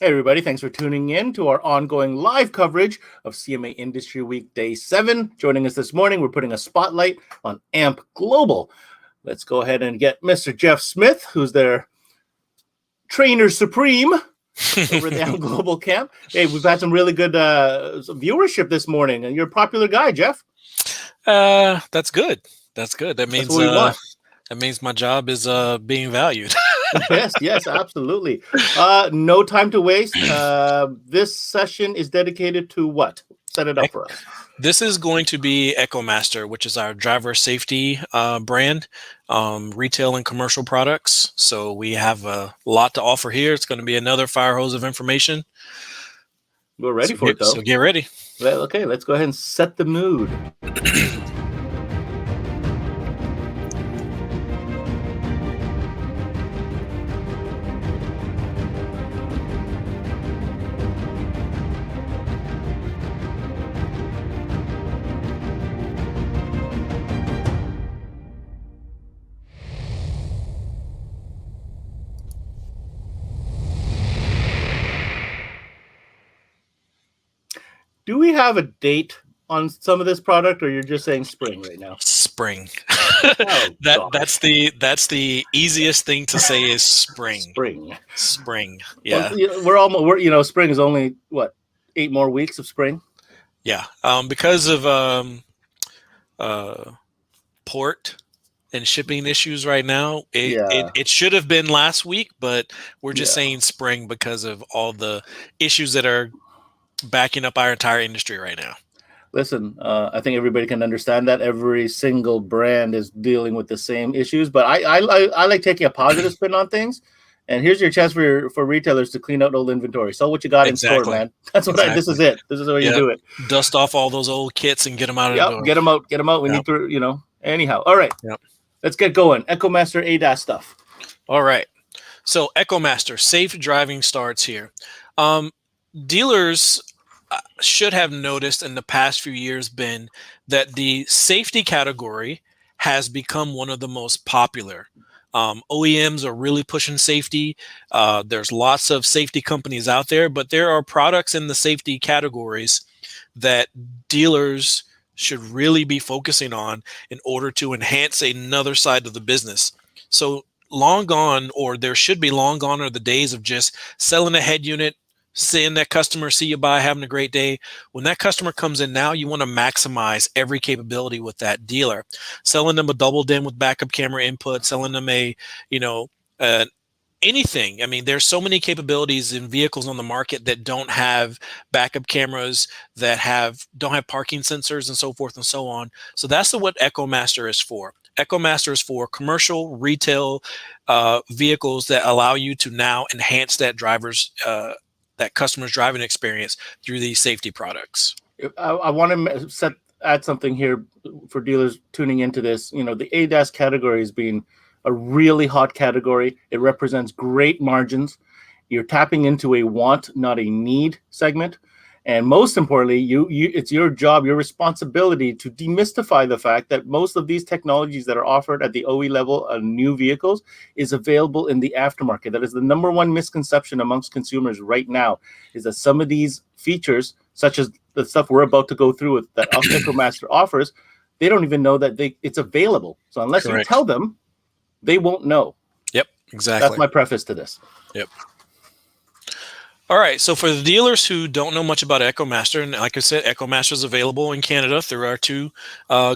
Hey, everybody. Thanks for tuning in to our ongoing live coverage of CMA Industry Week Day 7. Joining us this morning, we're putting a spotlight on AMP Global. Let's go ahead and get Mr. Jeff Smith, who's their trainer supreme over the AMP Global camp. Hey, we've had some really good viewership this morning, and you're a popular guy, Jeff. That's good. That's good. That means That's what we want. That means my job is being valued. Yes, absolutely. No time to waste. This session is dedicated to what? Set it up for us. This is going to be Echomaster, which is our driver safety brand, retail and commercial products. So we have a lot to offer here. It's going to be another fire hose of information. We're ready for it, though. So get ready. Well, okay, let's go ahead and set the mood. Do we have a date on some of this product, or you're just saying spring right now? Spring. That's the easiest thing to say is spring. Spring. Yeah. Well, spring is only what, 8 more weeks of spring? Yeah. Because of port and shipping issues right now, it should have been last week, but we're just saying spring because of all the issues that are backing up our entire industry right now. Listen, I think everybody can understand that every single brand is dealing with the same issues, but I like taking a positive spin on things. And here's your chance for retailers to clean out old inventory. Sell what you got in store, man. That's what this is it. This is where you do it. Dust off all those old kits and get them out of the door. Get them out. We need to, anyhow. All right. Let's get going. Echomaster ADAS stuff. All right. So Echomaster, safe driving starts here. Dealers should have noticed in the past few years been that the safety category has become one of the most popular. OEMs are really pushing safety. There's lots of safety companies out there, but there are products in the safety categories that dealers should really be focusing on in order to enhance another side of the business. So long gone, or there should be long gone, are the days of just selling a head unit, seeing that customer, see you buy, having a great day. When that customer comes in now, you want to maximize every capability with that dealer. Selling them a double DIM with backup camera input, selling them anything. I mean, there's so many capabilities in vehicles on the market that don't have backup cameras, that don't have parking sensors and so forth and so on. So that's what Echomaster is for. Echomaster is for commercial retail vehicles that allow you to now enhance that that customer's driving experience through these safety products. I want to add something here for dealers tuning into this. The ADAS category has been a really hot category. It represents great margins. You're tapping into a want, not a need segment. And most importantly, it's your job, your responsibility to demystify the fact that most of these technologies that are offered at the OE level of new vehicles is available in the aftermarket. That is the number one misconception amongst consumers right now, is that some of these features, such as the stuff we're about to go through with that Echomaster offers, they don't even know that it's available. So unless you tell them, they won't know. Yep, exactly. That's my preface to this. Yep. All right, so for the dealers who don't know much about Echomaster, and like I said, Echomaster is available in Canada through our two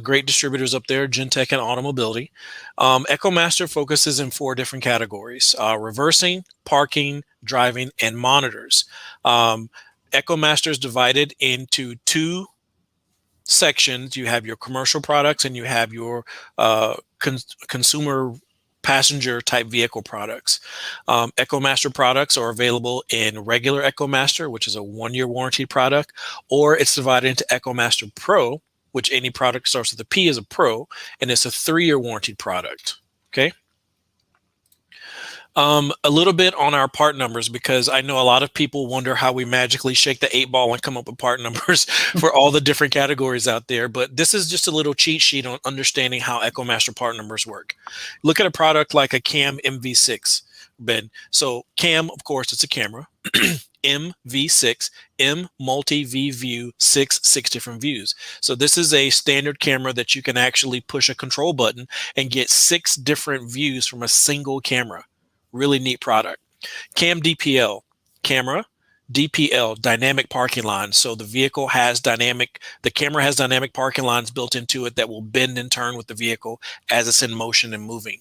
great distributors up there, Gentech and Automobility. Echomaster focuses in 4 different categories: reversing, parking, driving, and monitors. Echomaster is divided into 2 sections. You have your commercial products and you have your consumer passenger type vehicle products. Echomaster products are available in regular Echomaster, which is a 1-year warranty product, or it's divided into Echomaster Pro, which any product starts with a P is a Pro, and it's a 3-year warranty product. Okay. A little bit on our part numbers, because I know a lot of people wonder how we magically shake the 8 ball and come up with part numbers for all the different categories out there. But this is just a little cheat sheet on understanding how Echomaster part numbers work. Look at a product like a CAM MV6, Ben. So CAM, of course, it's a camera. MV6, M multi-V view, six different views. So this is a standard camera that you can actually push a control button and get 6 different views from a single camera. Really neat product. Cam DPL, camera, DPL, dynamic parking lines. So the camera has dynamic parking lines built into it that will bend and turn with the vehicle as it's in motion and moving.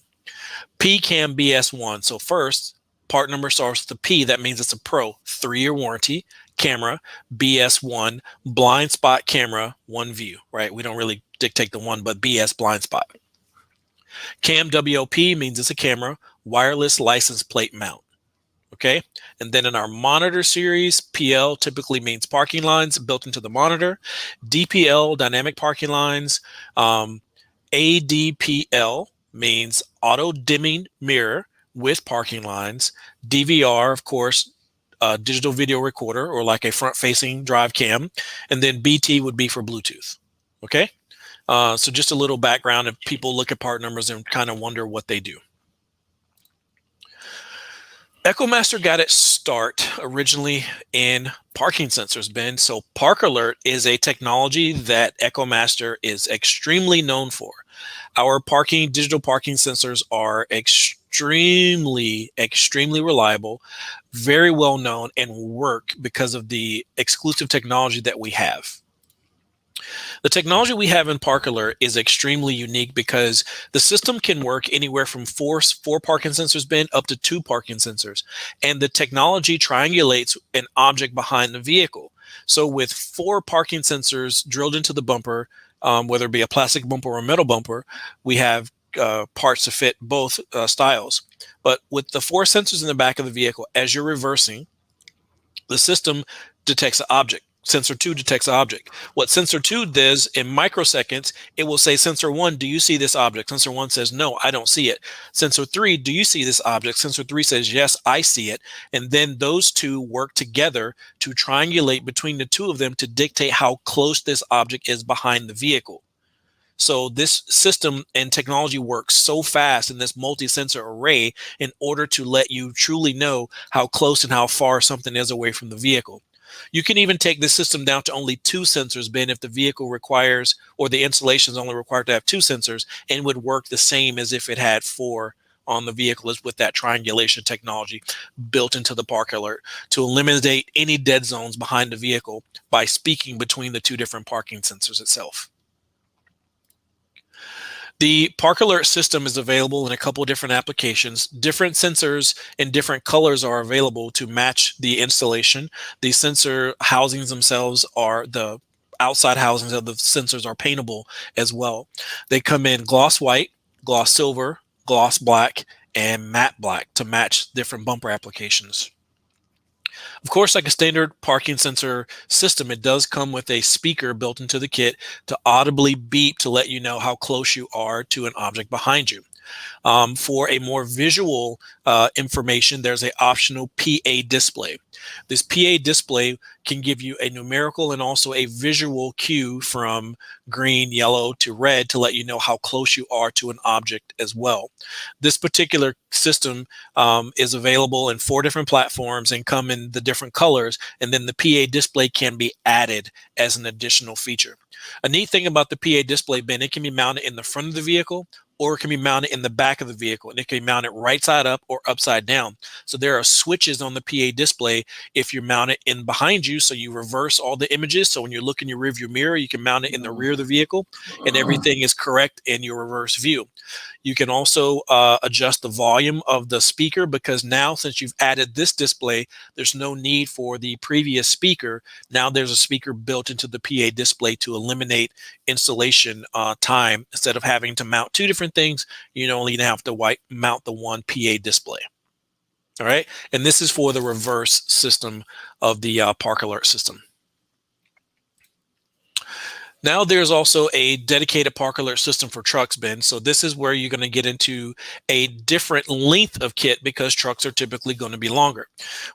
PCAM BS1. So first, part number starts with the P. That means it's a Pro, 3-year warranty camera, BS1, blind spot camera, 1 view, right? We don't really dictate the one, but BS blind spot. CAM WOP means it's a camera, wireless license plate mount. Okay, and then in our monitor series, PL typically means parking lines built into the monitor. DPL, dynamic parking lines. ADPL means auto dimming mirror with parking lines. DVR, of course, digital video recorder, or like a front-facing drive cam. And then BT would be for Bluetooth. Okay, so just a little background if people look at part numbers and kind of wonder what they do. Echomaster got its start originally in parking sensors, Ben. So Park Alert is a technology that Echomaster is extremely known for. Our digital parking sensors are extremely reliable, very well known, and work because of the exclusive technology that we have. The technology we have in Park Alert is extremely unique because the system can work anywhere from four parking sensors, Ben, up to 2 parking sensors. And the technology triangulates an object behind the vehicle. So with 4 parking sensors drilled into the bumper, whether it be a plastic bumper or a metal bumper, we have parts to fit both styles. But with the 4 sensors in the back of the vehicle, as you're reversing, the system detects an object. Sensor 2 detects an object. What sensor 2 does in microseconds, it will say, sensor 1, do you see this object? Sensor 1 says, no, I don't see it. Sensor 3, do you see this object? Sensor 3 says, yes, I see it. And then those two work together to triangulate between the 2 of them to dictate how close this object is behind the vehicle. So this system and technology works so fast in this multi-sensor array in order to let you truly know how close and how far something is away from the vehicle. You can even take this system down to only 2 sensors, Ben, if the vehicle requires, or the installation is only required to have 2 sensors, and would work the same as if it had 4 on the vehicle, is with that triangulation technology built into the Park Alert to eliminate any dead zones behind the vehicle by speaking between the 2 different parking sensors itself. The Park Alert system is available in a couple of different applications. Different sensors in different colors are available to match the installation. The sensor housings themselves are the outside housings of the sensors are paintable as well. They come in gloss white, gloss silver, gloss black, and matte black to match different bumper applications. Of course, like a standard parking sensor system, it does come with a speaker built into the kit to audibly beep to let you know how close you are to an object behind you. For a more visual information, there's an optional PA display. This PA display can give you a numerical and also a visual cue from green, yellow to red to let you know how close you are to an object as well. This particular system is available in 4 different platforms and come in the different colors, and then the PA display can be added as an additional feature. A neat thing about the PA display, Ben, it can be mounted in the front of the vehicle, or it can be mounted in the back of the vehicle, and it can be mounted right side up or upside down. So there are switches on the PA display if you mount it in behind you, so you reverse all the images. So when you look in your rearview mirror, you can mount it in the rear of the vehicle, and everything is correct in your reverse view. You can also adjust the volume of the speaker, because now, since you've added this display, there's no need for the previous speaker. Now there's a speaker built into the PA display to eliminate installation time. Instead of having to mount 2 different things, you only have to mount the one PA display. All right, and this is for the reverse system of the Park Alert system. Now there's also a dedicated park alert system for trucks, Ben. So this is where you're going to get into a different length of kit because trucks are typically going to be longer.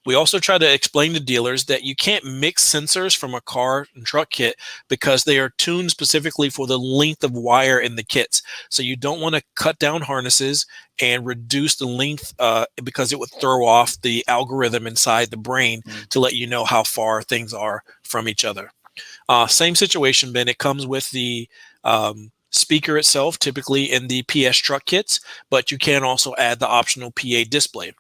We also try to explain to dealers that you can't mix sensors from a car and truck kit because they are tuned specifically for the length of wire in the kits. So you don't want to cut down harnesses and reduce the length because it would throw off the algorithm inside the brain to let you know how far things are from each other. Same situation, Ben. It comes with the speaker itself, typically in the PS truck kits, but you can also add the optional PA display.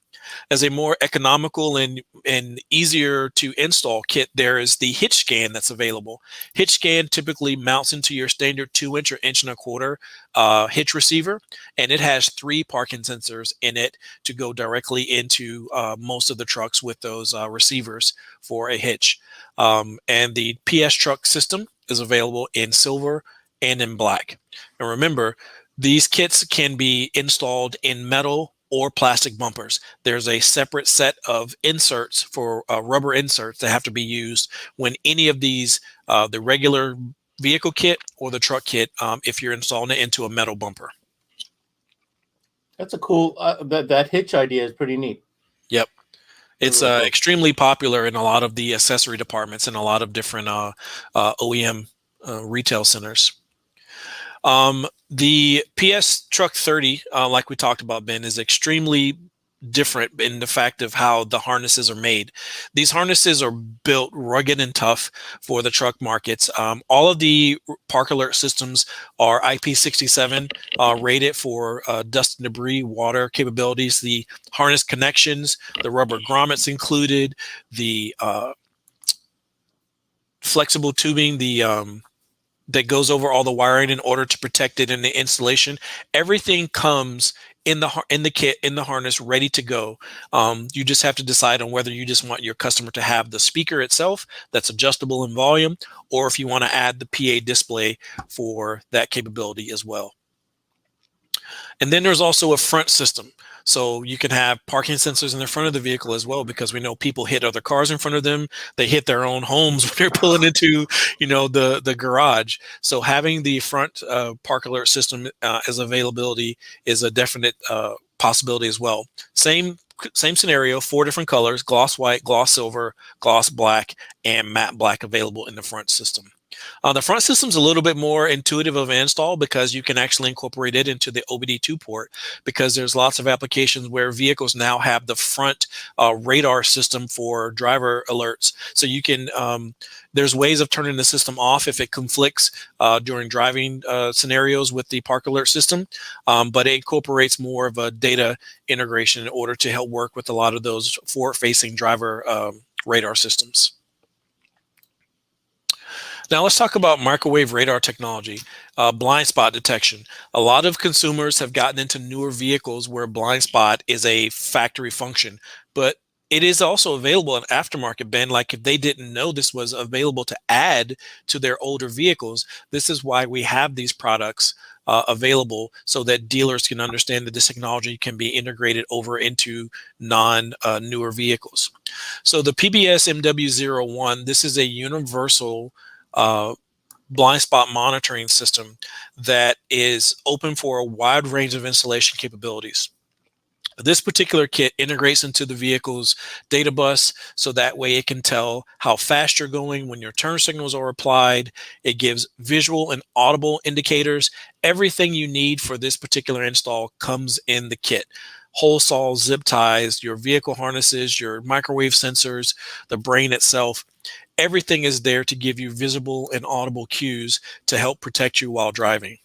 As a more economical and easier to install kit, there is the hitch scan that's available. Hitch scan typically mounts into your standard 2-inch or 1.25 inch hitch receiver, and it has 3 parking sensors in it to go directly into most of the trucks with those receivers for a hitch. And the PS truck system is available in silver and in black. And remember, these kits can be installed in metal or plastic bumpers. There's a separate set of inserts for rubber inserts that have to be used when any of these, the regular vehicle kit or the truck kit, if you're installing it into a metal bumper. That's a cool, that hitch idea is pretty neat. Yep. It's Really cool. extremely popular in a lot of the accessory departments and a lot of different OEM retail centers. The PS Truck 30, like we talked about, Ben, is extremely different in the fact of how the harnesses are made. These harnesses are built rugged and tough for the truck markets. All of the park alert systems are IP67 rated for dust and debris, water capabilities. The harness connections, the rubber grommets included, the flexible tubing, that goes over all the wiring in order to protect it in the installation. Everything comes in the kit, in the harness, ready to go. You just have to decide on whether you just want your customer to have the speaker itself that's adjustable in volume, or if you want to add the PA display for that capability as well. And then there's also a front system. So you can have parking sensors in the front of the vehicle as well, because we know people hit other cars in front of them. They hit their own homes when they're pulling into, the garage. So having the front park alert system as availability is a definite possibility as well. Same scenario, 4 different colors: gloss white, gloss silver, gloss black, and matte black available in the front system. The front system's a little bit more intuitive of an install because you can actually incorporate it into the OBD2 port, because there's lots of applications where vehicles now have the front radar system for driver alerts. So you can, there's ways of turning the system off if it conflicts during driving scenarios with the park alert system, but it incorporates more of a data integration in order to help work with a lot of those forward-facing driver radar systems. Now let's talk about microwave radar technology, blind spot detection. A lot of consumers have gotten into newer vehicles where blind spot is a factory function, but it is also available in aftermarket, Ben. Like, if they didn't know this was available to add to their older vehicles, this is why we have these products available, so that dealers can understand that this technology can be integrated over into newer vehicles. So the PBS MW01, this is a universal blind spot monitoring system that is open for a wide range of installation capabilities. This particular kit integrates into the vehicle's data bus, so that way it can tell how fast you're going when your turn signals are applied. It gives visual and audible indicators. Everything you need for this particular install comes in the kit: hole saws, zip ties, your vehicle harnesses, your microwave sensors, the brain itself. Everything is there to give you visible and audible cues to help protect you while driving.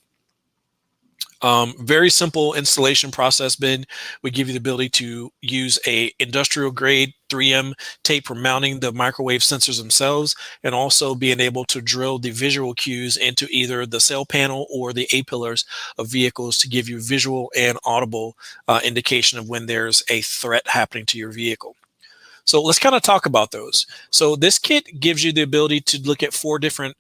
Very simple installation process, Ben. We give you the ability to use a industrial grade 3M tape for mounting the microwave sensors themselves, and also being able to drill the visual cues into either the cell panel or the A-pillars of vehicles to give you visual and audible indication of when there's a threat happening to your vehicle. So let's kind of talk about those. So this kit gives you the ability to look at 4 different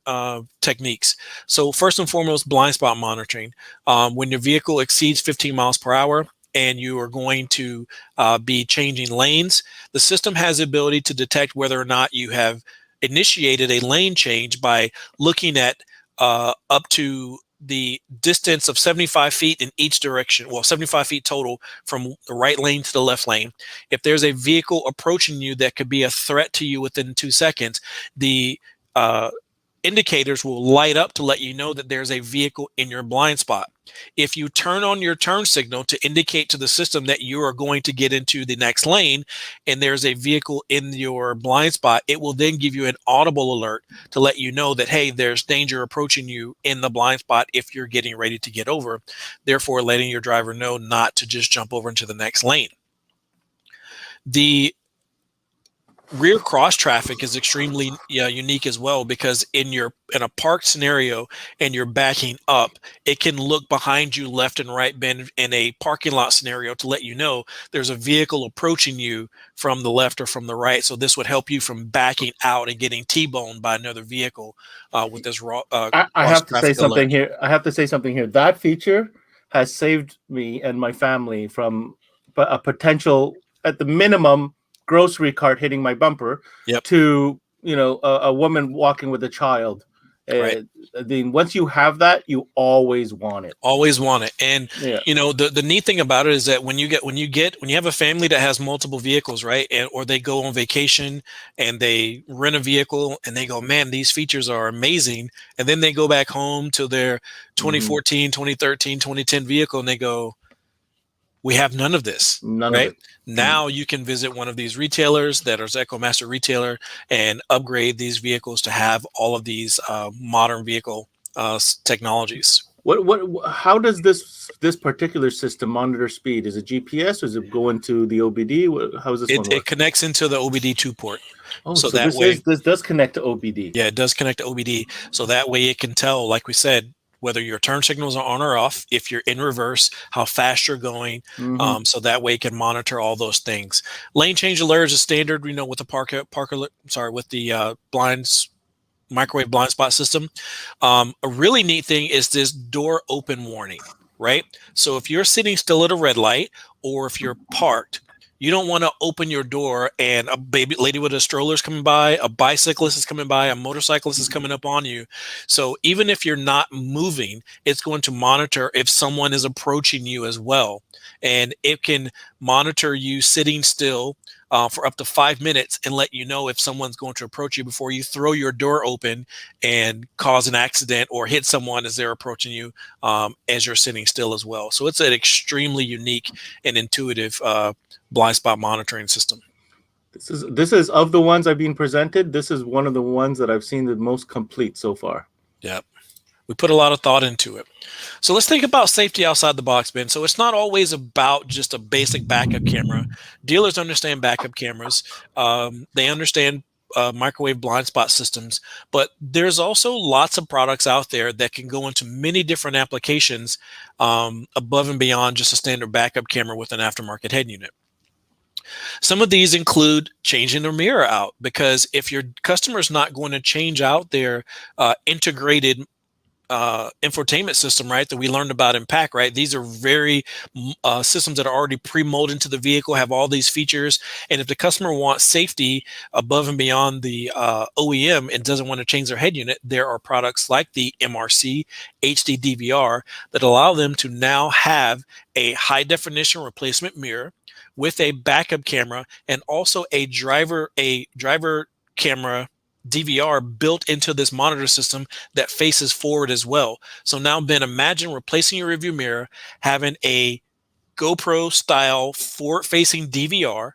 techniques. So first and foremost, blind spot monitoring. When your vehicle exceeds 15 miles per hour and you are going to be changing lanes, the system has the ability to detect whether or not you have initiated a lane change by looking at up to the distance of 75 feet in each direction. Well, 75 feet total from the right lane to the left lane. If there's a vehicle approaching you that could be a threat to you within 2 seconds, the indicators will light up to let you know that there's a vehicle in your blind spot. If you turn on your turn signal to indicate to the system that you are going to get into the next lane and there's a vehicle in your blind spot, it will then give you an audible alert to let you know that, hey, there's danger approaching you in the blind spot if you're getting ready to get over, therefore letting your driver know not to just jump over into the next lane. The rear cross traffic is extremely unique as well, because in a parked scenario and you're backing up, it can look behind you left and right bend in a parking lot scenario to let you know there's a vehicle approaching you from the left or from the right. So this would help you from backing out and getting T-boned by another vehicle with this I cross have to say traffic alert. something here. I have to say something here. That feature has saved me and my family from a potential, at the minimum, grocery cart hitting my bumper. Yep. To a woman walking with a child. Right. Once you have that, you always want it. Always want it. And Yeah. the neat thing about it is that when you have a family that has multiple vehicles, right, or they go on vacation and they rent a vehicle and they go, man, these features are amazing, and then they go back home to their 2014, 2013, 2010 vehicle and they go, we have none of this. None right? of it. Now you can visit one of these retailers that is Echomaster retailer and upgrade these vehicles to have all of these modern vehicle technologies. How does this particular system monitor speed? Is it GPS or is it going to the OBD? How does this one work? It connects into the OBD2 port. Oh, so this does connect to OBD. Yeah, it does connect to OBD. So that way it can tell, like we said, whether your turn signals are on or off, if you're in reverse, how fast you're going. So that way it can monitor all those things. Lane change alert is standard, with the with the microwave blind spot system. A really neat thing is this door open warning, right? So if you're sitting still at a red light or if you're parked, you don't want to open your door and a baby lady with a stroller is coming by, a bicyclist is coming by, a motorcyclist is coming up on you. So even if you're not moving, it's going to monitor if someone is approaching you as well. And it can monitor you sitting still for up to 5 minutes and let you know if someone's going to approach you before you throw your door open and cause an accident or hit someone as they're approaching you as you're sitting still as well. So it's an extremely unique and intuitive blind spot monitoring system. This is of the ones I've been presented, this is one of the ones that I've seen the most complete so far. Yep. We put a lot of thought into it. So let's think about safety outside the box, Ben. So it's not always about just a basic backup camera. Dealers understand backup cameras. They understand microwave blind spot systems, but there's also lots of products out there that can go into many different applications above and beyond just a standard backup camera with an aftermarket head unit. Some of these include changing the mirror out, because if your customer is not going to change out their integrated infotainment system, right, that we learned about in PAC, right? These are very systems that are already pre-molded into the vehicle, have all these features. And if the customer wants safety above and beyond the OEM and doesn't want to change their head unit, there are products like the MRC HD DVR that allow them to now have a high definition replacement mirror with a backup camera and also a driver camera DVR built into this monitor system that faces forward as well. So now, Ben, imagine replacing your rearview mirror, having a GoPro style forward-facing DVR,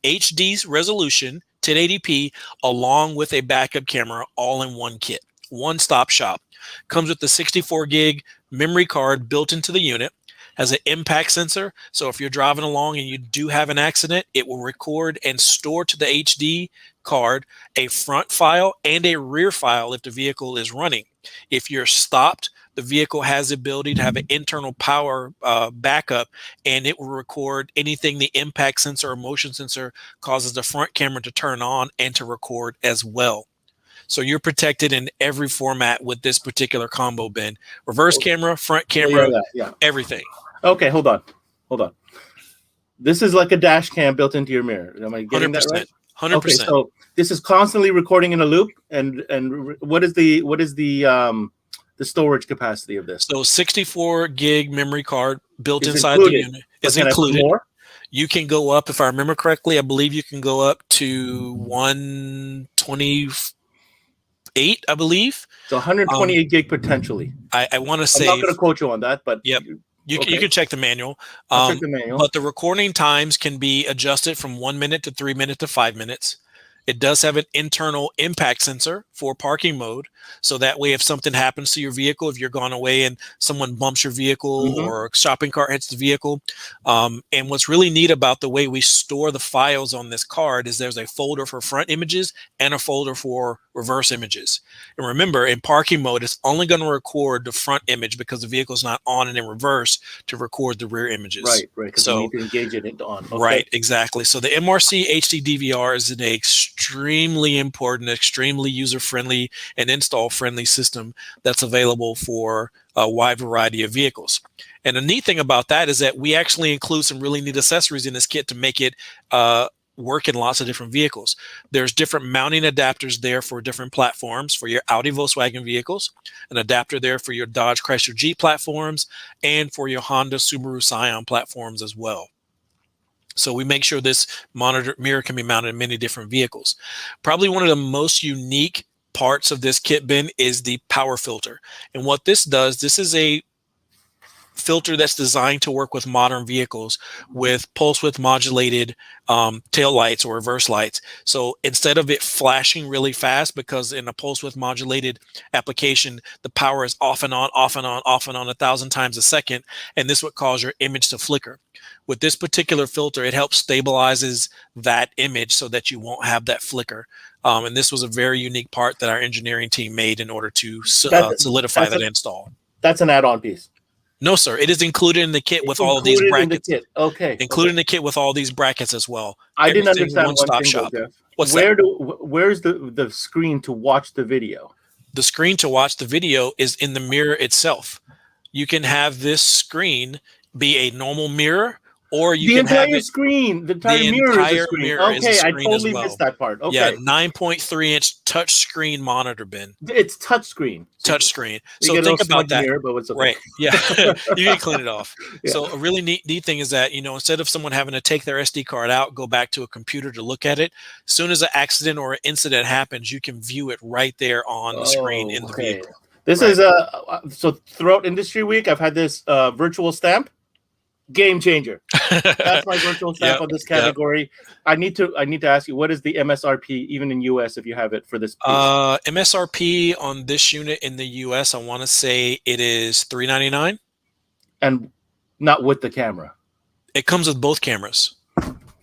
HD resolution, 1080p, along with a backup camera, all in one kit. One-stop shop. Comes with the 64 gig memory card built into the unit. Has an impact sensor, so if you're driving along and you do have an accident, it will record and store to the HD card a front file and a rear file if the vehicle is running. If you're stopped, the vehicle has the ability to have an internal power backup, and it will record anything the impact sensor or motion sensor causes the front camera to turn on and to record as well. So you're protected in every format with this particular combo, Ben. Reverse camera, front camera, everything. Okay, hold on. This is like a dash cam built into your mirror. Am I getting 100%, that right? 100%. Okay, so this is constantly recording in a loop. And what is the the storage capacity of this? So 64 gig memory card built Is inside the included. unit But is can I put included. more? You can go up, if I remember correctly, I believe you can go up to 128, I believe. So 128 gig potentially. I want to I'm not say, going to quote you on that, but yep. You okay. can check the manual. I'll check the manual. But the recording times can be adjusted from 1 minute to 3 minutes to 5 minutes. It does have an internal impact sensor for parking mode. So that way, if something happens to your vehicle, if you're gone away and someone bumps your vehicle or a shopping cart hits the vehicle. And what's really neat about the way we store the files on this card is there's a folder for front images and a folder for reverse images. And remember, in parking mode, it's only going to record the front image because the vehicle's not on, and in reverse to record the rear images. Right, because you need to engage it on. Okay. Right, exactly. So the MRC HD DVR is an extremely important, extremely user-friendly and install-friendly system that's available for a wide variety of vehicles. And the neat thing about that is that we actually include some really neat accessories in this kit to make it work in lots of different vehicles. There's different mounting adapters there for different platforms for your Audi, Volkswagen vehicles, an adapter there for your Dodge, Chrysler, Jeep platforms, and for your Honda, Subaru, Scion platforms as well. So we make sure this mirror can be mounted in many different vehicles. Probably one of the most unique parts of this kit bin is the power filter. And what this does, this is a filter that's designed to work with modern vehicles with pulse width modulated tail lights or reverse lights. So instead of it flashing really fast, because in a pulse width modulated application, the power is off and on, off and on, off and on 1,000 times a second, and this would cause your image to flicker. With this particular filter, it helps stabilizes that image so that you won't have that flicker. And this was a very unique part that our engineering team made in order to solidify that install. That's an add-on piece. No, sir. It is included in the kit with all of these brackets. Okay. Included in the kit with all these brackets as well. I didn't understand one thing, shop. Jeff. What's where's the screen to watch the video? The screen to watch the video is in the mirror itself. You can have this screen be a normal mirror, or you can have the entire mirror is a screen. Okay, I totally missed that part. Okay. Yeah, 9.3-inch touch screen monitor bin. It's touch screen. Touch screen. So think about that. Mirror, but it's okay. Right. Yeah. You can clean it off. Yeah. So a really neat thing is that, instead of someone having to take their SD card out, go back to a computer to look at it, as soon as an accident or an incident happens, you can view it right there on the screen in the vehicle. This is so throughout Industry Week, I've had this virtual stamp. Game changer. That's my virtual stamp on this category. Yep. I need to ask you, what is the MSRP even in US if you have it for this piece? MSRP on this unit in the US, I want to say it is $399. And not with the camera. It comes with both cameras.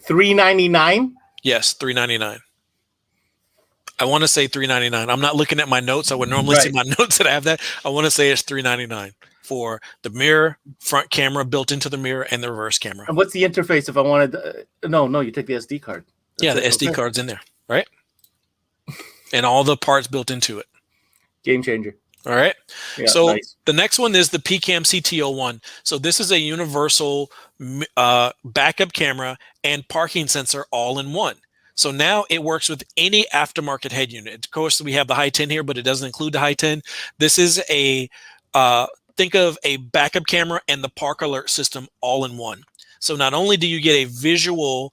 $399? Yes, $399. I want to say $399. I'm not looking at my notes. I would normally see my notes that I have that. I want to say it's $399 for the mirror, front camera built into the mirror, and the reverse camera. And what's the interface if I wanted? No, you take the SD card. That's the SD card's in there, right? And all the parts built into it. Game changer. All right. Yeah, so the next one is the PCAM CT01. So this is a universal backup camera and parking sensor all in one. So now it works with any aftermarket head unit. Of course, we have the high 10 here, but it doesn't include the high 10. This is a think of a backup camera and the park alert system all in one. So not only do you get a visual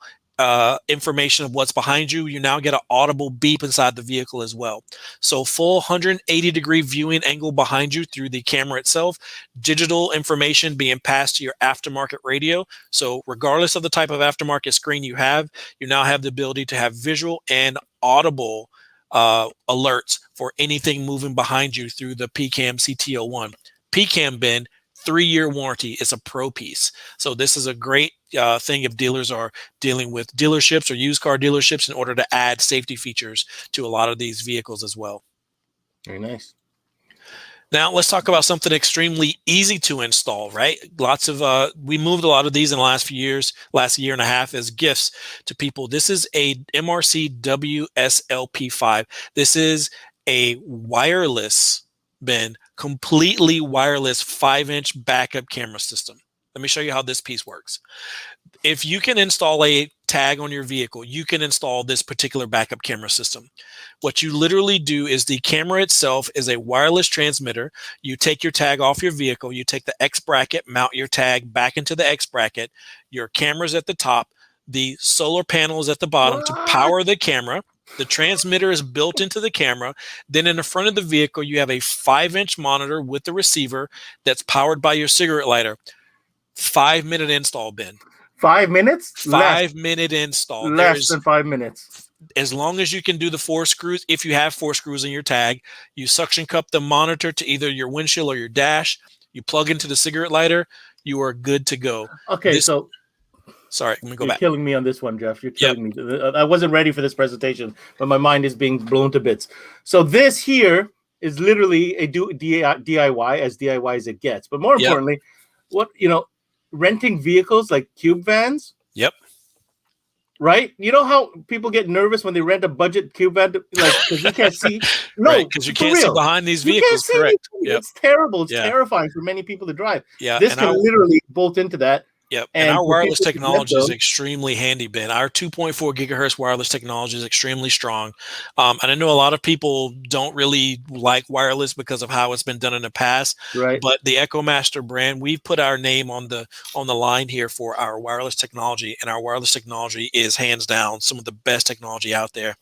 information of what's behind you, you now get an audible beep inside the vehicle as well. So full 180-degree viewing angle behind you through the camera itself, digital information being passed to your aftermarket radio. So regardless of the type of aftermarket screen you now have the ability to have visual and audible alerts for anything moving behind you through the PCAM CT01. PCAM bin, 3-year warranty. It's a pro piece. So this is a great thing if dealers are dealing with dealerships or used car dealerships in order to add safety features to a lot of these vehicles as well. Very nice. Now let's talk about something extremely easy to install, right? Lots of we moved a lot of these in the last few years, last year and a half, as gifts to people. This is a MRC WSLP5. This is a wireless bin, completely wireless 5-inch backup camera system. Let me show you how this piece works. If you can install a tag on your vehicle, you can install this particular backup camera system. What you literally do is the camera itself is a wireless transmitter. You take your tag off your vehicle, you take the X bracket, mount your tag back into the X bracket, your camera's at the top, the solar panel is at the bottom to What? power the camera. The transmitter is built into the camera. Then in the front of the vehicle, you have a 5-inch monitor with the receiver that's powered by your cigarette lighter. 5-minute install, Ben. 5 minutes? 5-minute install. There Less is, than 5 minutes. as long as you can do the 4 screws, if you have 4 screws in your tag, you suction cup the monitor to either your windshield or your dash, you plug into the cigarette lighter, you are good to go. Okay, so sorry, let me go you're back. killing me on this one, Jeff. You're killing me. I wasn't ready for this presentation, but my mind is being blown to bits. So this here is literally a DIY, as DIY as it gets. But more importantly, renting vehicles like cube vans. Yep. Right? You know how people get nervous when they rent a budget cube van, because you can't see. No, because you can't see behind these vehicles. Correct. Yep. It's terrible. It's terrifying for many people to drive. Yeah. This can literally bolt into that. Yep. And our wireless technology is extremely handy, Ben. Our 2.4 gigahertz wireless technology is extremely strong. And I know a lot of people don't really like wireless because of how it's been done in the past. Right. But the Echomaster brand, we've put our name on the line here for our wireless technology. And our wireless technology is hands down some of the best technology out there.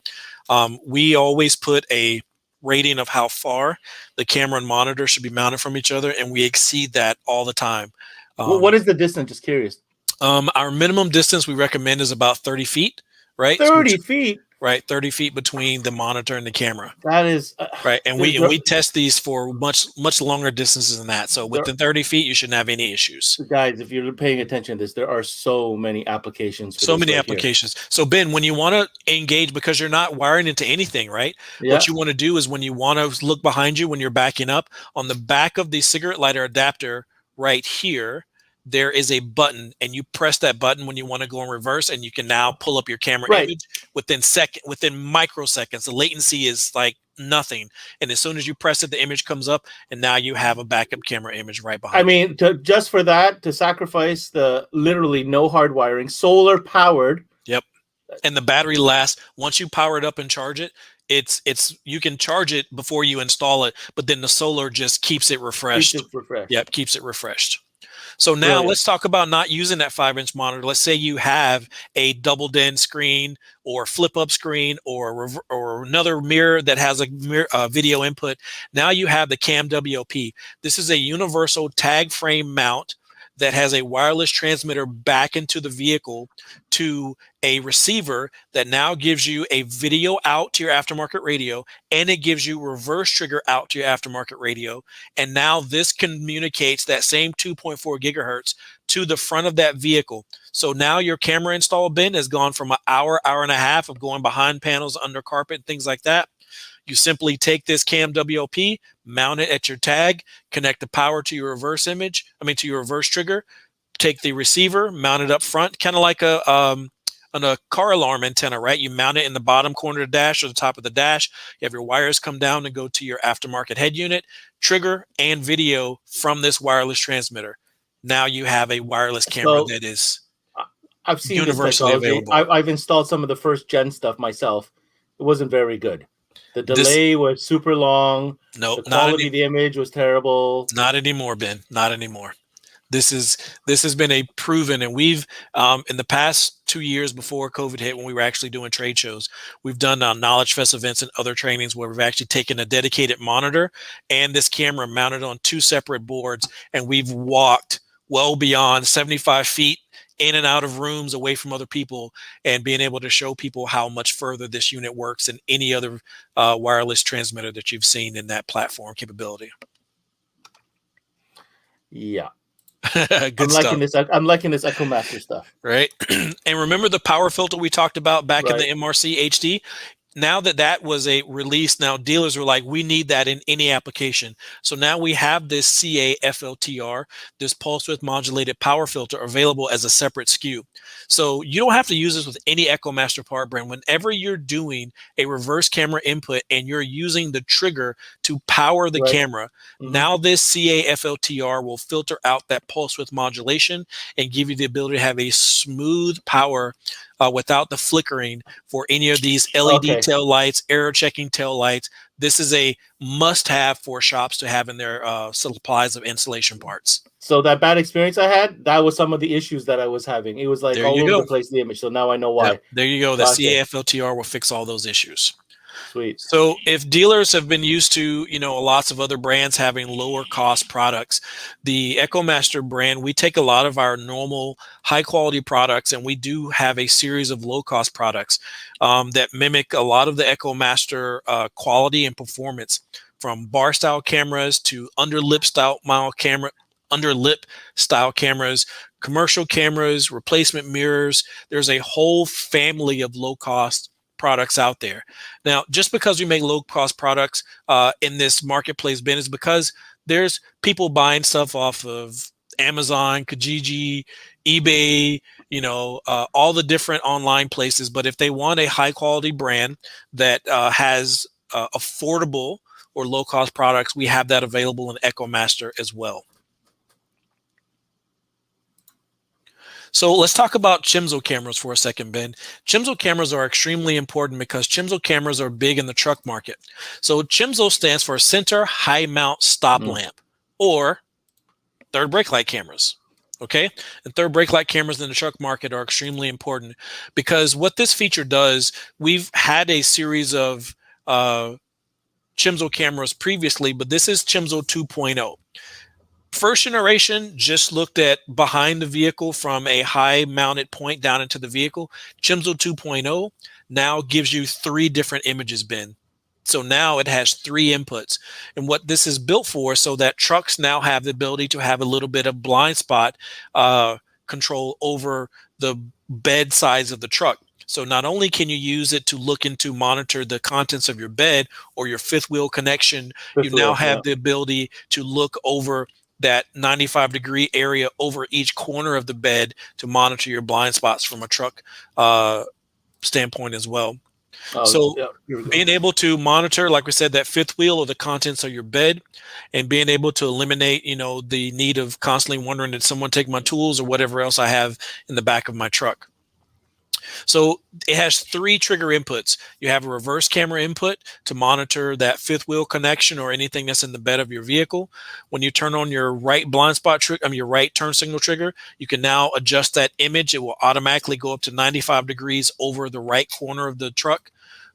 We always put a rating of how far the camera and monitor should be mounted from each other, and we exceed that all the time. What is the distance? Just curious. Our minimum distance we recommend is about 30 feet, right? 30 feet? Right, 30 feet between the monitor and the camera. That is... right, and we test these for much longer distances than that. So within 30 feet, you shouldn't have any issues. Guys, if you're paying attention to this, there are so many applications. So many applications. So Ben, when you want to engage, because you're not wiring into anything, right? Yeah. What you want to do is when you want to look behind you, when you're backing up, on the back of the cigarette lighter adapter right here, there is a button, and you press that button when you want to go in reverse, and you can now pull up your camera image within microseconds. The latency is like nothing, and as soon as you press it, the image comes up, and now you have a backup camera image right behind. I mean, just for that, to sacrifice the literally no hard wiring, solar powered. Yep, and the battery lasts. Once you power it up and charge it, it's you can charge it before you install it, but then the solar just keeps it refreshed. Yep, keeps it refreshed. So now let's talk about not using that 5-inch monitor. Let's say you have a double den screen or flip up screen or another mirror that has a video input. Now you have the Cam WLP. This is a universal tag frame mount that has a wireless transmitter back into the vehicle to a receiver that now gives you a video out to your aftermarket radio, and it gives you reverse trigger out to your aftermarket radio. And now this communicates that same 2.4 gigahertz to the front of that vehicle. So now your camera install, Ben, has gone from an hour and a half of going behind panels, under carpet, things like that. You simply take this Cam WLP, mount it at your tag, connect the power to your reverse trigger, take the receiver, mount it up front, kind of like on a car alarm antenna, right? You mount it in the bottom corner of the dash or the top of the dash. You have your wires come down and go to your aftermarket head unit, trigger and video from this wireless transmitter. Now you have a wireless camera that is I've seen universally available. I've installed some of the first gen stuff myself. It wasn't very good. The delay was super long. No, the quality of the image was terrible. Not anymore, Ben. Not anymore. This has been a proven, and we've in the past 2 years before COVID hit, when we were actually doing trade shows, we've done Knowledge Fest events and other trainings where we've actually taken a dedicated monitor and this camera mounted on 2 separate boards, and we've walked well beyond 75 feet in and out of rooms away from other people, and being able to show people how much further this unit works than any other wireless transmitter that you've seen in that platform capability. Yeah. Good stuff. I'm liking this Echomaster stuff. Right. And remember the power filter we talked about back in the MRC HD? Now that was a release, now dealers were like, we need that in any application. So now we have this CA FLTR, this pulse width modulated power filter, available as a separate SKU. So you don't have to use this with any Echomaster part brand. Whenever you're doing a reverse camera input and you're using the trigger to power the camera, now this CA FLTR will filter out that pulse width modulation and give you the ability to have a smooth power without the flickering for any of these LED Okay. tail lights, error checking tail lights. This is a must-have for shops to have in their supplies of installation parts. So that bad experience I had, that was some of the issues that I was having. It was like There all you over go. the place, the image. So now I know Yep. why. There you go. The Gotcha. CAFLTR will fix all those issues. Sweet. So if dealers have been used to, lots of other brands having lower cost products, the Echomaster brand, we take a lot of our normal high quality products and we do have a series of low cost products that mimic a lot of the Echomaster quality and performance, from bar style cameras to underlip style cameras, commercial cameras, replacement mirrors. There's a whole family of low cost products out there. Now, just because we make low cost products in this marketplace, Ben, is because there's people buying stuff off of Amazon, Kijiji, eBay, all the different online places. But if they want a high quality brand that has affordable or low cost products, we have that available in Echomaster as well. So let's talk about Chimzo cameras for a second, Ben. Chimzo cameras are extremely important because Chimzo cameras are big in the truck market. So Chimzo stands for Center High Mount Stop Lamp, or third brake light cameras. Okay, and third brake light cameras in the truck market are extremely important because what this feature does, we've had a series of Chimzo cameras previously, but this is Chimzo 2.0. First generation just looked at behind the vehicle from a high mounted point down into the vehicle. Chimzo 2.0 now gives you 3 different images, Ben. So now it has 3 inputs. And what this is built for, so that trucks now have the ability to have a little bit of blind spot control over the bed size of the truck. So not only can you use it to look into monitor the contents of your bed or your fifth wheel connection, you now have the ability to look over that 95-degree area over each corner of the bed to monitor your blind spots from a truck standpoint as well. Being able to monitor, like we said, that fifth wheel or the contents of your bed, and being able to eliminate, the need of constantly wondering, did someone take my tools or whatever else I have in the back of my truck. So it has 3 trigger inputs. You have a reverse camera input to monitor that fifth wheel connection or anything that's in the bed of your vehicle. When you turn on your right blind spot trigger, your right turn signal trigger, you can now adjust that image. It will automatically go up to 95 degrees over the right corner of the truck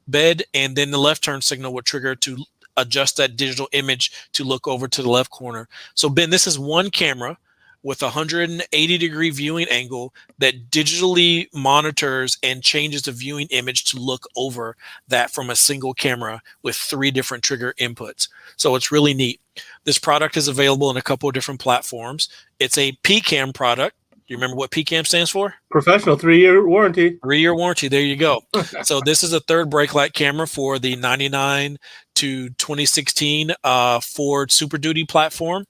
bed, and then the left turn signal will trigger to adjust that digital image to look over to the left corner. So Ben, this is one camera with a 180-degree viewing angle that digitally monitors and changes the viewing image to look over that from a single camera with 3 different trigger inputs. So it's really neat. This product is available in a couple of different platforms. It's a PCAM product. Do you remember what PCAM stands for? Professional 3-year warranty. 3-year warranty. There you go. So this is a third brake light camera for the 99 to 2016 Ford Super Duty platform.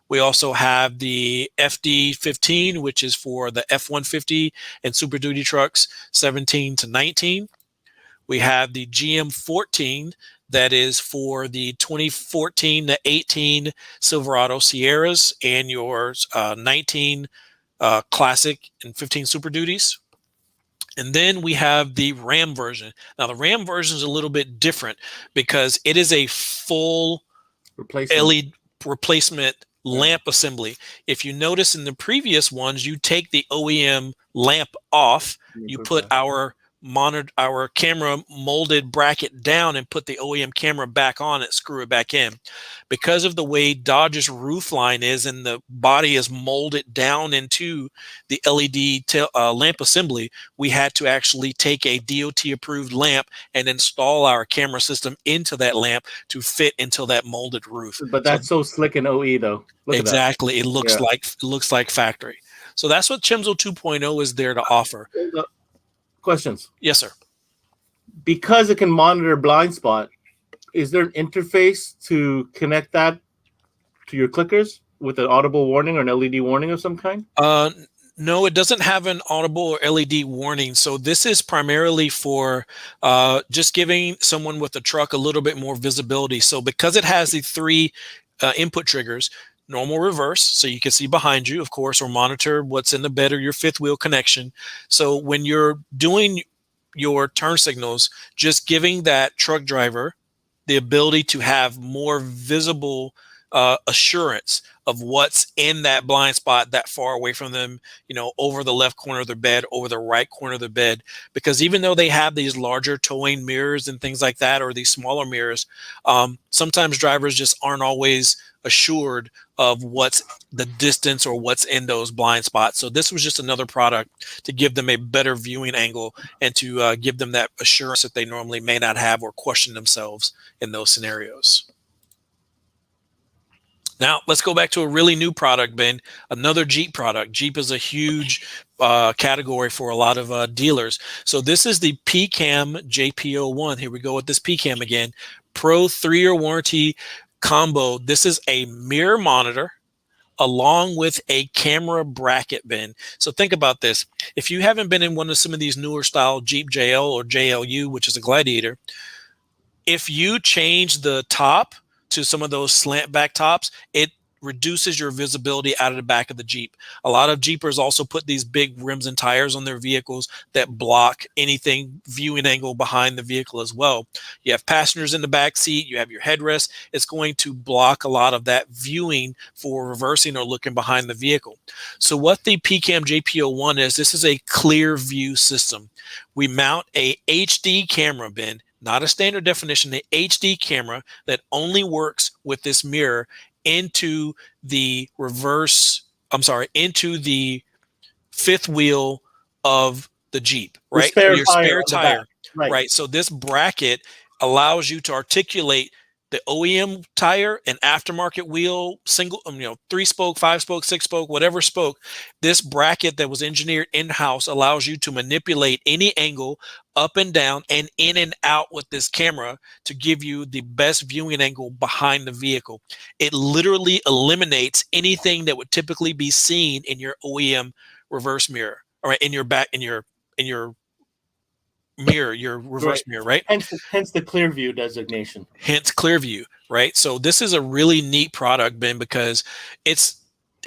We also have the FD15, which is for the F-150 and Super Duty trucks 17 to 19. We have the GM14 that is for the 2014 to 18 Silverado Sierras and your 19 Classic and 15 Super Duties. And then we have the Ram version. Now, the Ram version is a little bit different because it is a full LED replacement lamp assembly. If you notice in the previous ones, you take the OEM lamp off, you put our camera molded bracket down and put the OEM camera back on it, screw it back in. Because of the way Dodge's roof line is and the body is molded down into the LED lamp assembly, we had to actually take a DOT approved lamp and install our camera system into that lamp to fit into that molded roof. But that's so slick in OE though. Look exactly. It looks like factory. So that's what Chimzo 2.0 is there to offer. Questions? Yes, sir. Because it can monitor blind spot, is there an interface to connect that to your clickers with an audible warning or an LED warning of some kind? No, it doesn't have an audible or LED warning. So this is primarily for just giving someone with a truck a little bit more visibility. So because it has the 3 input triggers, normal reverse, so you can see behind you, of course, or monitor what's in the bed or your fifth wheel connection. So when you're doing your turn signals, just giving that truck driver the ability to have more visible assurance of what's in that blind spot that far away from them, over the left corner of their bed, over the right corner of their bed. Because even though they have these larger towing mirrors and things like that, or these smaller mirrors, sometimes drivers just aren't always assured of what's the distance or what's in those blind spots. So this was just another product to give them a better viewing angle and to give them that assurance that they normally may not have or question themselves in those scenarios. Now, let's go back to a really new product, Ben, another Jeep product. Jeep is a huge category for a lot of dealers. So this is the PCAM JP01. Here we go with this PCAM again. Pro 3-year warranty combo. This is a mirror monitor along with a camera bracket, Ben. So think about this. If you haven't been in one of some of these newer style Jeep JL or JLU, which is a Gladiator, if you change the top to some of those slant back tops, it reduces your visibility out of the back of the Jeep. A lot of Jeepers also put these big rims and tires on their vehicles that block anything viewing angle behind the vehicle as well. You have passengers in the back seat, you have your headrest. It's going to block a lot of that viewing for reversing or looking behind the vehicle. So what the PCAM JP01 is, this is a clear view system. We mount a HD camera, Ben, not a standard definition, the HD camera that only works with this mirror into the into the fifth wheel of the Jeep, right? The spare Your tire spare on the back. tire, right? So this bracket allows you to articulate the OEM tire and aftermarket wheel, single, 3-spoke, 5-spoke, 6-spoke, whatever spoke. This bracket that was engineered in-house allows you to manipulate any angle up and down and in and out with this camera to give you the best viewing angle behind the vehicle. It literally eliminates anything that would typically be seen in your OEM reverse mirror, or in your back, in your mirror, your reverse mirror, right? Hence the clear view designation. Hence clear view, right? So this is a really neat product, Ben, because it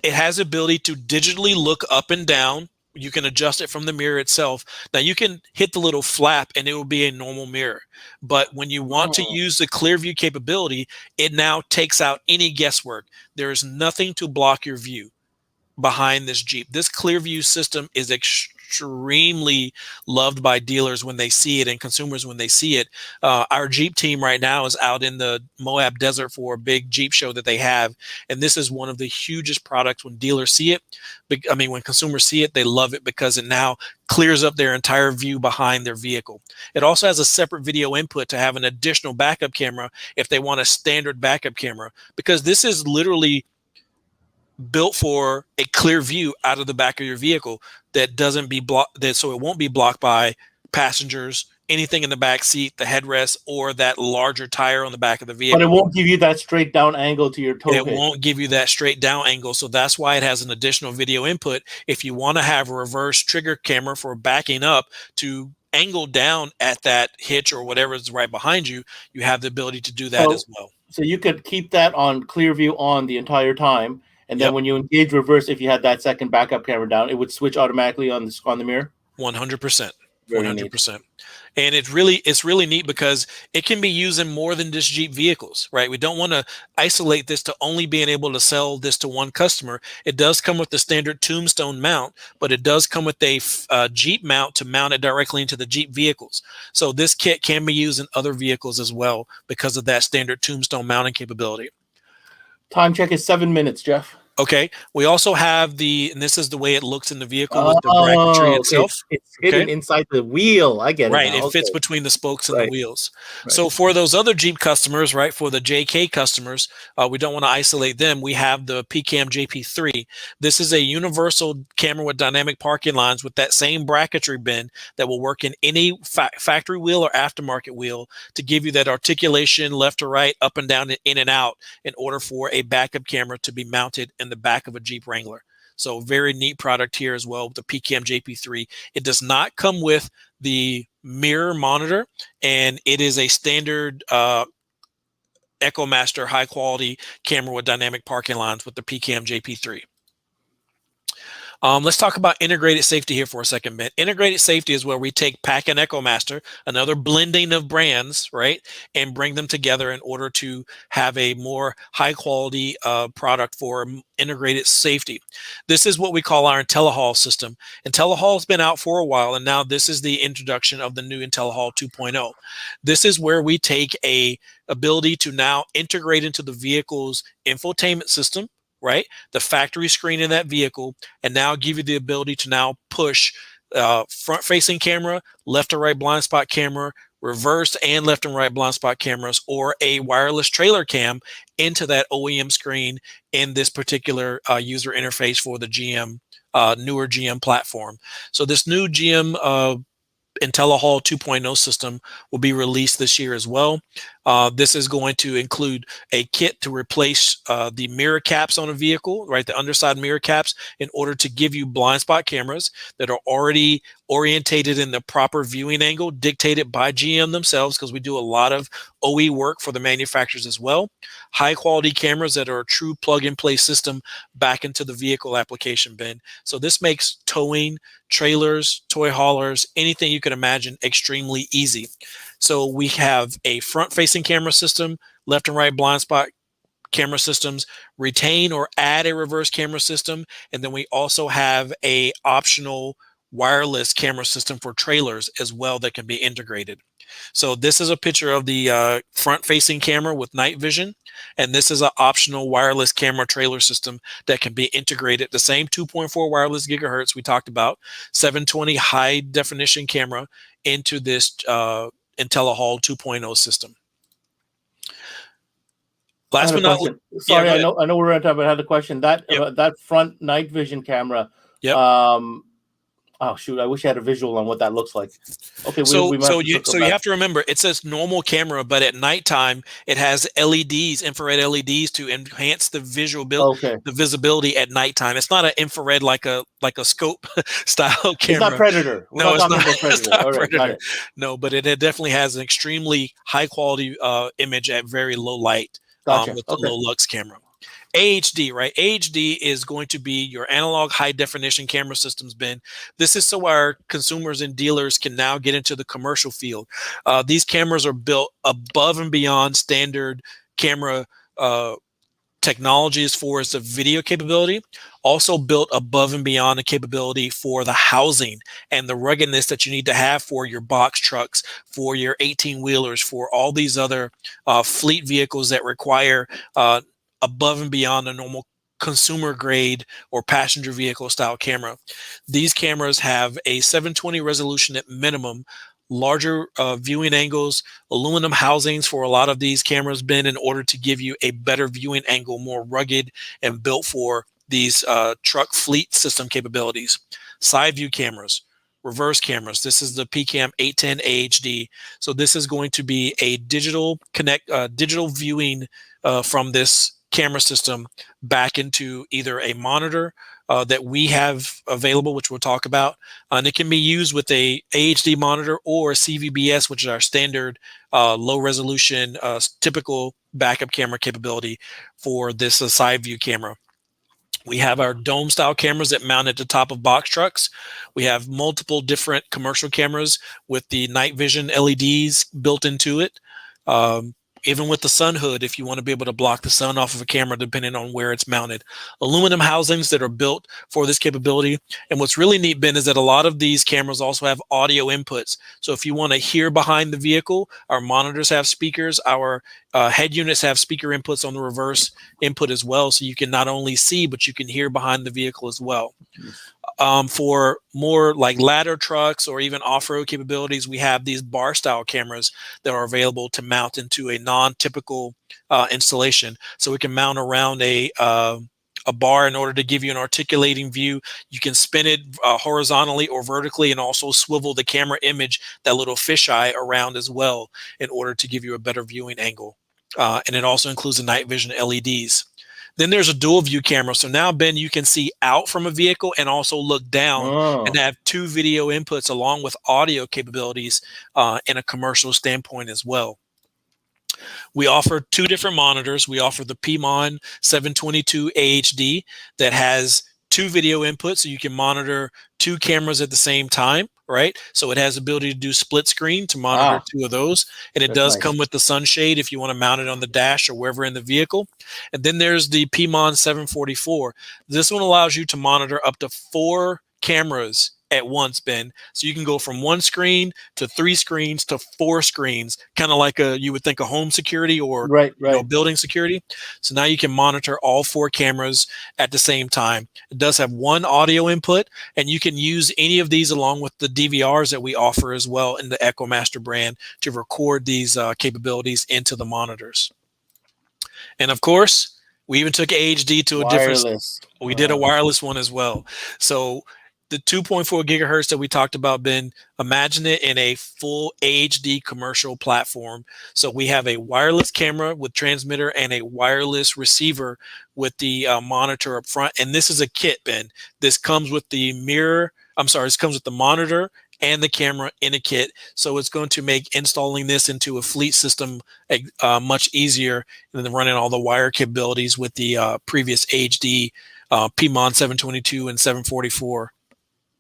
has the ability to digitally look up and down. You can adjust it from the mirror itself. Now you can hit the little flap and it will be a normal mirror. But when you want to use the clear view capability, it now takes out any guesswork. There is nothing to block your view behind this Jeep. This clear view system is extremely loved by dealers when they see it and consumers when they see it. Our Jeep team right now is out in the Moab Desert for a big Jeep show that they have. And this is one of the hugest products when dealers see it. When consumers see it, they love it because it now clears up their entire view behind their vehicle. It also has a separate video input to have an additional backup camera if they want a standard backup camera, because this is literally built for a clear view out of the back of your vehicle that doesn't be blocked, so it won't be blocked by passengers, anything in the back seat, the headrest, or that larger tire on the back of the vehicle. But it won't give you that straight down angle to your toe It pitch. won't give you that straight down angle. So that's why it has an additional video input. If you want to have a reverse trigger camera for backing up to angle down at that hitch or whatever is right behind you, you have the ability to do that as well. So you could keep that on clear view on the entire time. And then when you engage reverse, if you had that second backup camera down, it would switch automatically on the mirror. 100%. 100%. And it's really neat because it can be used in more than just Jeep vehicles, right? We don't want to isolate this to only being able to sell this to one customer. It does come with the standard tombstone mount, but it does come with a Jeep mount to mount it directly into the Jeep vehicles. So this kit can be used in other vehicles as well because of that standard tombstone mounting capability. Time check is 7 minutes, Jeff. Okay. We also have and this is the way it looks in the vehicle with the bracketry itself. It's hidden inside the wheel. I get it. Right. It fits between the spokes and the wheels. Right. So for those other Jeep customers, right, for the JK customers, we don't want to isolate them. We have the PCAM JP3. This is a universal camera with dynamic parking lines with that same bracketry bin that will work in any factory wheel or aftermarket wheel to give you that articulation left to right, up and down, and in and out in order for a backup camera to be mounted in the back of a Jeep Wrangler. So very neat product here as well with the PCAM JP3. It does not come with the mirror monitor, and it is a standard Echomaster high quality camera with dynamic parking lines with the PCAM JP3. Let's talk about integrated safety here for a second, Ben. Integrated safety is where we take PAC and Echomaster, another blending of brands, right, and bring them together in order to have a more high quality product for integrated safety. This is what we call our IntelliHall system. IntelliHall has been out for a while, and now this is the introduction of the new IntelliHall 2.0. This is where we take a ability to now integrate into the vehicle's infotainment system, right? The factory screen in that vehicle, and now give you the ability to now push front facing camera, left to right blind spot camera, reverse and left and right blind spot cameras, or a wireless trailer cam into that OEM screen in this particular user interface for the GM, newer GM platform. So this new GM IntelliHall 2.0 system will be released this year as well. This is going to include a kit to replace the mirror caps on a vehicle, right? The underside mirror caps, in order to give you blind spot cameras that are already orientated in the proper viewing angle dictated by GM themselves, because we do a lot of OE work for the manufacturers as well. High quality cameras that are a true plug and play system back into the vehicle application bin. So this makes towing, trailers, toy haulers, anything you can imagine extremely easy. So we have a front facing camera system, left and right blind spot camera systems, retain or add a reverse camera system, and then we also have a optional wireless camera system for trailers as well that can be integrated. So this is a picture of the front facing camera with night vision, and this is an optional wireless camera trailer system that can be integrated. The same 2.4 wireless gigahertz we talked about, 720 high definition camera into this IntelliHall 2.0 system. I Last had a but not question. least, Sorry, yeah, I know we're out of time, but I had a question. That that front night vision camera. Yep. Oh shoot! I wish I had a visual on what that looks like. Okay, So we might have to you have to remember, it says normal camera, but at nighttime it has LEDs, infrared LEDs, to enhance the the visibility at nighttime. It's not an infrared like a scope style camera. It's not Predator. We're No, not talking about Predator. It's not All right, Predator. got it. No, but it definitely has an extremely high quality image at very low light Gotcha. with the low lux camera. AHD, right? AHD is going to be your analog high definition camera systems bin. This is so our consumers and dealers can now get into the commercial field. These cameras are built above and beyond standard camera technology as far as the video capability, also built above and beyond the capability for the housing and the ruggedness that you need to have for your box trucks, for your 18 wheelers, for all these other fleet vehicles that require above and beyond a normal consumer grade or passenger vehicle style camera. These cameras have a 720 resolution at minimum, larger viewing angles, aluminum housings for a lot of these cameras been in order to give you a better viewing angle, more rugged and built for these truck fleet system capabilities. Side view cameras, reverse cameras. This is the PCAM 810 AHD. So this is going to be a digital viewing from this camera system back into either a monitor that we have available, which we'll talk about, and it can be used with a AHD monitor or CVBS, which is our standard low resolution typical backup camera capability for this side view camera. We have our dome style cameras that mount at the top of box trucks. We have multiple different commercial cameras with the night vision LEDs built into it. Even with the sun hood, if you want to be able to block the sun off of a camera, depending on where it's mounted. Aluminum housings that are built for this capability. And what's really neat, Ben, is that a lot of these cameras also have audio inputs. So if you want to hear behind the vehicle, our monitors have speakers, our head units have speaker inputs on the reverse input as well. So you can not only see, but you can hear behind the vehicle as well. For more like ladder trucks or even off-road capabilities, we have these bar style cameras that are available to mount into a non-typical installation. So we can mount around a bar in order to give you an articulating view. You can spin it horizontally or vertically, and also swivel the camera image, that little fisheye, around as well in order to give you a better viewing angle. And it also includes the night vision LEDs. Then there's a dual view camera. So now, Ben, you can see out from a vehicle and also look down and have two video inputs along with audio capabilities in a commercial standpoint as well. We offer two different monitors. We offer the PMON 722 AHD that has two video inputs, so you can monitor two cameras at the same time, right? So it has the ability to do split screen to monitor Ah, two of those. And it that's does nice. come with the sunshade if you want to mount it on the dash or wherever in the vehicle. And then there's the PMON 744. This one allows you to monitor up to 4 cameras at once, Ben. So you can go from 1 screen to 3 screens to 4 screens, kind of like you would think a home security or Right, right. building security. So now you can monitor all 4 cameras at the same time. It does have one audio input, and you can use any of these along with the DVRs that we offer as well in the Echomaster brand to record these capabilities into the monitors. And of course, we even took AHD to a different. Wireless. We did a wireless one as well. So the 2.4 gigahertz that we talked about, Ben, imagine it in a full AHD commercial platform. So we have a wireless camera with transmitter and a wireless receiver with the monitor up front. And this is a kit, Ben. This comes with the mirror. I'm sorry, this comes with the monitor and the camera in a kit. So it's going to make installing this into a fleet system much easier than running all the wire capabilities with the previous AHD PMON 722 and 744.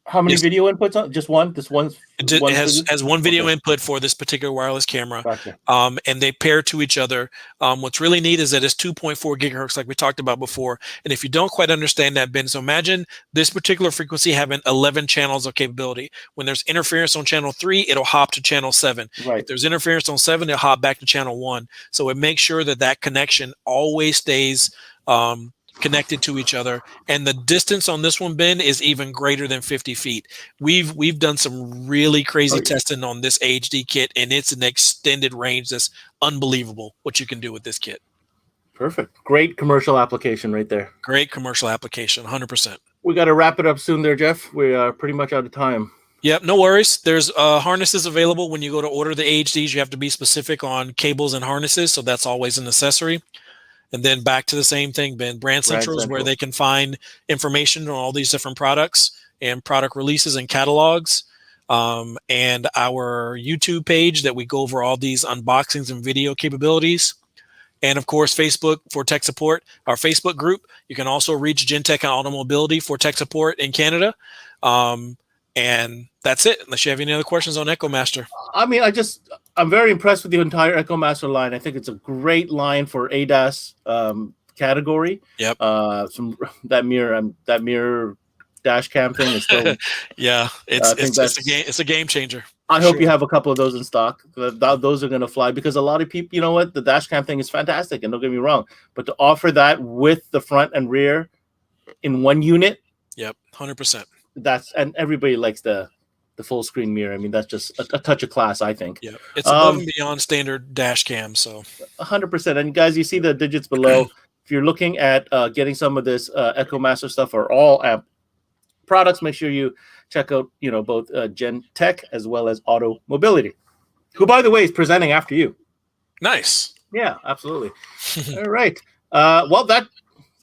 How many Yes, video inputs? Just one? This one's it one for you? has one video Okay, input for this particular wireless camera, gotcha. and they pair to each other. What's really neat is that it's 2.4 gigahertz, like we talked about before. And if you don't quite understand that, Ben, so imagine this particular frequency having 11 channels of capability. When there's interference on channel 3, it'll hop to channel 7. Right. If there's interference on 7, it'll hop back to channel 1. So it makes sure that that connection always stays connected to each other, and the distance on this one, Ben, is even greater than 50 feet. We've done some really crazy testing on this AHD kit, and it's an extended range that's unbelievable what you can do with this kit. Perfect. Great commercial application right there. Great commercial application, 100%. We got to wrap it up soon there, Jeff. We are pretty much out of time. Yep, no worries. There's harnesses available when you go to order the AHDs. You have to be specific on cables and harnesses, so that's always an accessory. And then back to the same thing, Ben. Brand Central is where they can find information on all these different products and product releases and catalogs. And our YouTube page that we go over all these unboxings and video capabilities. And of course, Facebook for tech support, our Facebook group. You can also reach Gentech and Automobility for tech support in Canada. And that's it, unless you have any other questions on Echomaster. I mean, I'm very impressed with the entire Echomaster line. I think it's a great line for ADAS category. Yep. That mirror dash cam thing is still. Yeah, it's a game changer. I hope you have a couple of those in stock. Those are going to fly because a lot of people, you know what, the dash cam thing is fantastic, and don't get me wrong, but to offer that with the front and rear in one unit. Yep, 100%. And everybody likes the full screen mirror. I mean, that's just a touch of class, I think. Yeah, it's above and beyond standard dash cam. So 100%. And guys, you see the digits below. If you're looking at getting some of this Echomaster stuff or all AAMP products, make sure you check out both Gentech as well as Auto Mobility, who, by the way, is presenting after you. Nice. Yeah, absolutely. All right. Well,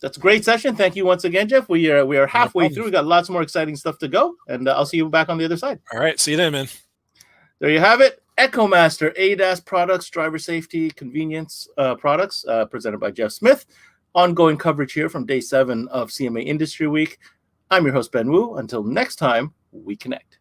that's a great session. Thank you once again, Jeff. We are halfway through. We got lots more exciting stuff to go, and I'll see you back on the other side. All right. See you then, man. There you have it. Echomaster ADAS products, driver safety, convenience products, presented by Jeff Smith. Ongoing coverage here from day 7 of CMA Industry Week. I'm your host, Ben Wu. Until next time, we connect.